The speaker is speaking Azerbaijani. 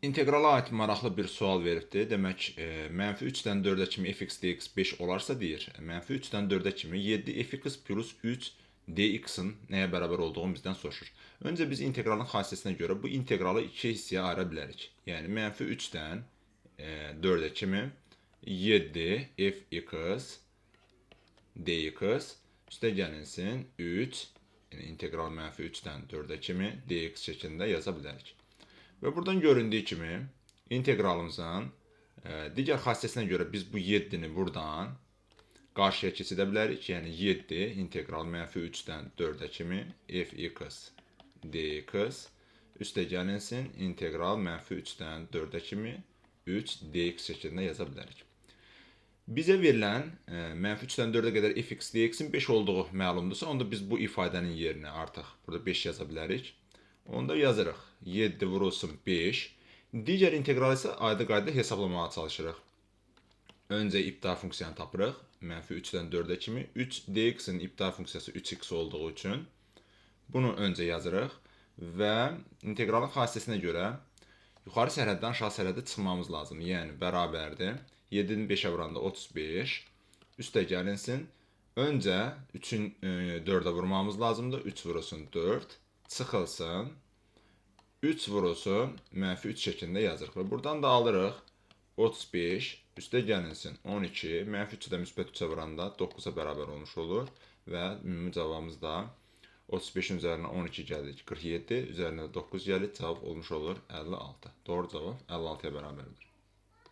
İnteqrala aid maraqlı bir sual veribdir. Demək, -3-dən 4-ə kimi fx dx 5 olarsa deyir, -3-dən 4-ə kimi 7 fx plus 3 dx-in nəyə bərabər olduğunu bizdən soruşur. Öncə biz inteqralın xassəsinə görə bu inteqralı iki hissəyə ayıra bilərik. Yəni, -3-dən 4-ə kimi 7 fx dx üstə gəlinsin 3, yəni integral -3-dən 4-ə kimi dx şəklində yaza bilərik. Və buradan göründüyü kimi inteqralımızın digər xassəsinə görə biz bu 7-ni buradan qarşıya keçidə bilərik. Yəni 7 integral -3-dən 4-ə kimi fx dx üstə gəlinsin integral -3-dən 4-ə kimi 3 dx şəklində yaza bilərik. Bizə verilən -3-dən 4-ə qədər fx dx-in 5 olduğu məlumdursa, onda biz bu ifadənin yerinə artıq burada 5 yaza bilərik. Onda yazırıq 7 vurulsun 5. Digər integral isə aydın qaydada hesablamağa çalışırıq. Öncə ibtidai funksiyanı tapırıq. -3-dən 4-ə kimi 3 dx-in ibtidai funksiyası 3x olduğu üçün bunu öncə yazırıq və inteqralın xassəsinə görə yuxarı sərhəddən aşağı sərhədə çıxmamız lazımdır. Yəni bərabərdir. 7-ni 5-ə vuranda 35. Üstə gəlinsin. Öncə 3-ün 4-ə vurmamız lazımdır. 3 vurulsun 4. Çıxılsın. 3 vurulsun -3 şəklində yazırıq. Və buradan da alırıq 35 üstə gəlinsin 12. -3-dən müsbət 3-ə vuranda 9-a bərabər olmuş olur. Və ümumi cavabımız da 35-in üzərinə 12 gəlir 47. Üzərinə 9 gəlir. Cavab olmuş olur 56. Doğru cavab 56-ya bərabərdir.